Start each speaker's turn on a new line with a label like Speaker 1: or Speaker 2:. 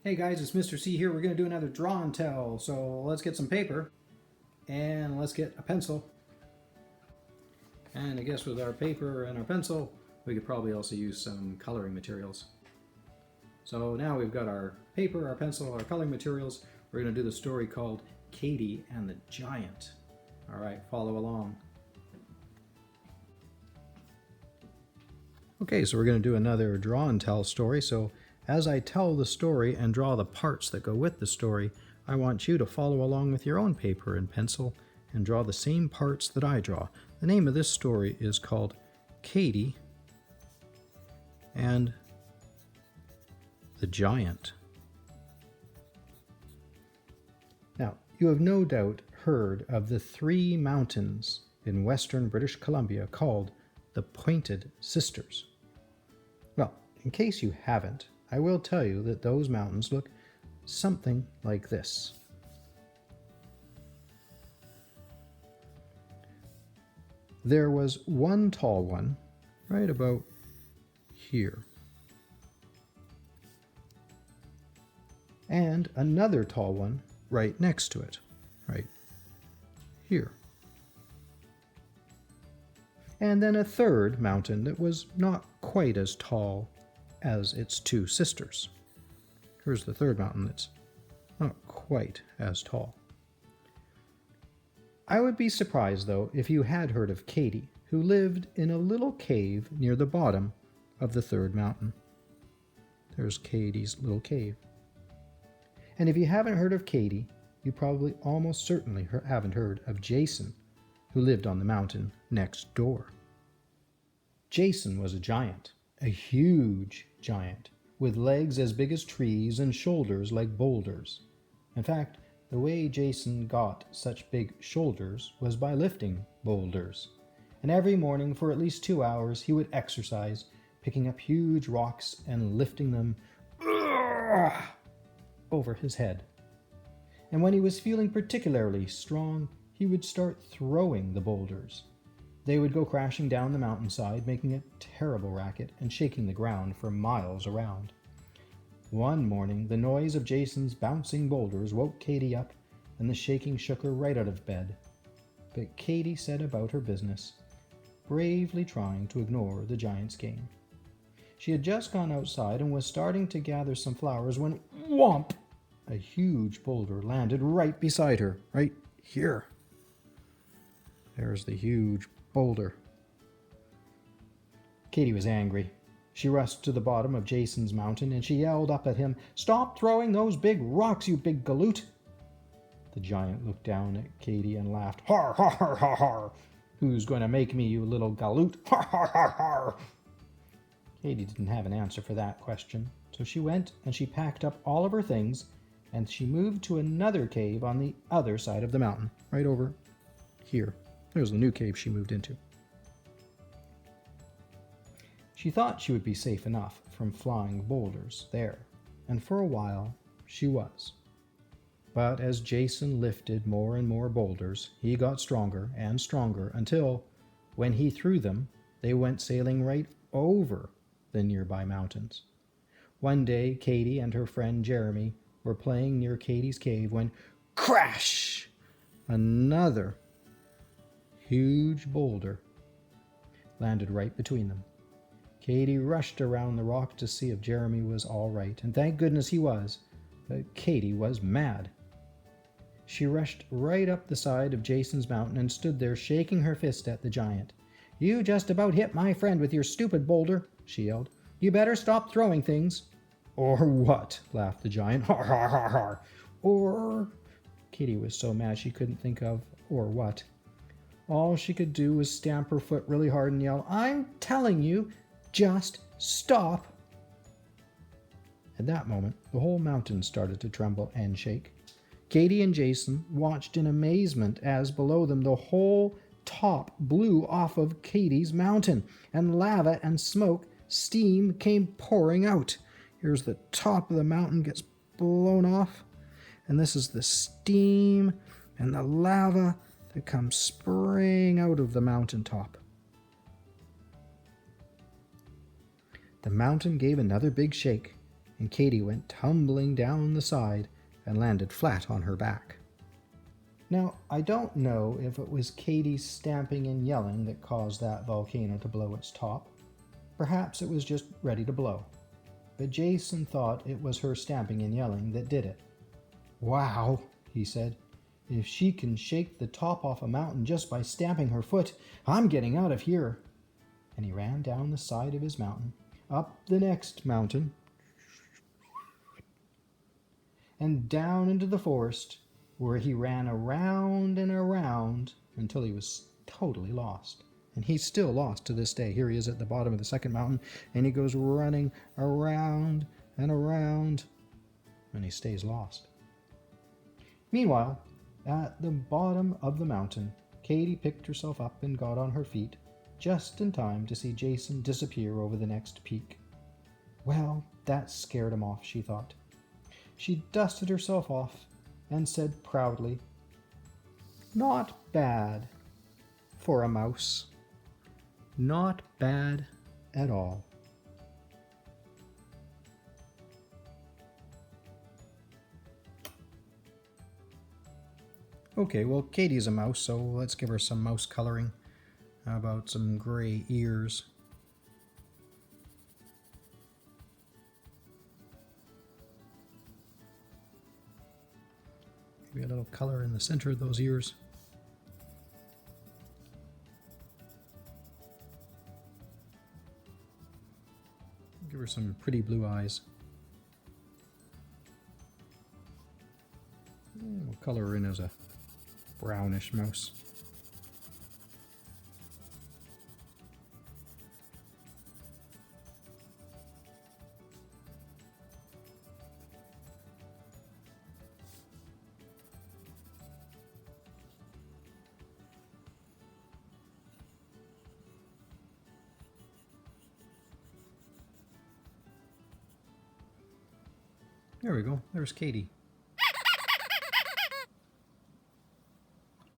Speaker 1: Hey guys, it's Mr. C here. We're going to do another draw and tell. So let's get some paper and let's get a pencil. And I guess with our paper and our pencil, we could probably also use some coloring materials. So now we've got our paper, our pencil, our coloring materials. We're going to do the story called Katie and the Giant. All right, follow along. Okay, so we're going to do another draw and tell story. So as I tell the story and draw the parts that go with the story, I want you to follow along with your own paper and pencil and draw the same parts that I draw. The name of this story is called Katie and the Giant. Now, you have no doubt heard of the three mountains in western British Columbia called the Pointed Sisters. Well, in case you haven't, I will tell you that those mountains look something like this. There was one tall one right about here, and another tall one right next to it, right here. And then a third mountain that was not quite as tall as its two sisters. Here's the third mountain that's not quite as tall. I would be surprised, though, if you had heard of Katie, who lived in a little cave near the bottom of the third mountain. There's Katie's little cave. And if you haven't heard of Katie, you probably almost certainly haven't heard of Jason, who lived on the mountain next door. Jason was a giant, a huge giant, with legs as big as trees and shoulders like boulders. In fact, the way Jason got such big shoulders was by lifting boulders. And every morning for at least 2 hours he would exercise, picking up huge rocks and lifting them over his head. And when he was feeling particularly strong, he would start throwing the boulders. They would go crashing down the mountainside, making a terrible racket and shaking the ground for miles around. One morning, the noise of Jason's bouncing boulders woke Katie up, and the shaking shook her right out of bed. But Katie set about her business, bravely trying to ignore the giant's game. She had just gone outside and was starting to gather some flowers when, whomp! A huge boulder landed right beside her, right here. There's the huge boulder. Katie was angry. She rushed to the bottom of Jason's mountain and she yelled up at him, "Stop throwing those big rocks, you big galoot!" The giant looked down at Katie and laughed. "Har, har, har, har, har! Who's going to make me, you little galoot? Har, har, har, har!" Katie didn't have an answer for that question, so she went and she packed up all of her things and she moved to another cave on the other side of the mountain, right over here. There's the new cave she moved into. She thought she would be safe enough from flying boulders there, and for a while she was. But as Jason lifted more and more boulders, he got stronger and stronger until, when he threw them, they went sailing right over the nearby mountains. One day, Katie and her friend Jeremy were playing near Katie's cave when, crash! Another huge boulder landed right between them. Katie rushed around the rock to see if Jeremy was all right, and thank goodness he was, but Katie was mad. She rushed right up the side of Jason's mountain and stood there shaking her fist at the giant. "You just about hit my friend with your stupid boulder," she yelled. "You better stop throwing things." "Or what?" laughed the giant. "Har, har, har, har." Or... Katie was so mad she couldn't think of or what. All she could do was stamp her foot really hard and yell, "I'm telling you, just stop." At that moment, the whole mountain started to tremble and shake. Katie and Jason watched in amazement as below them the whole top blew off of Katie's mountain, and lava and smoke, steam came pouring out. Here's the top of the mountain gets blown off, and this is the steam and the lava that comes spraying out of the mountaintop. The mountain gave another big shake, and Katy went tumbling down the side and landed flat on her back. Now, I don't know if it was Katy's stamping and yelling that caused that volcano to blow its top. Perhaps it was just ready to blow. But Jason thought it was her stamping and yelling that did it. "Wow," he said. "If she can shake the top off a mountain just by stamping her foot, I'm getting out of here." And he ran down the side of his mountain, up the next mountain, and down into the forest, where he ran around and around until he was totally lost. And he's still lost to this day. Here he is at the bottom of the second mountain, and he goes running around and around, and he stays lost. Meanwhile, at the bottom of the mountain, Katy picked herself up and got on her feet, just in time to see Jason disappear over the next peak. Well, that scared him off, she thought. She dusted herself off and said proudly, "Not bad for a mouse. Not bad at all." Okay, well, Katy's a mouse, so let's give her some mouse coloring. How about some gray ears? Maybe a little color in the center of those ears. Give her some pretty blue eyes. We'll color her in as a brownish mouse. There we go. There's Katy.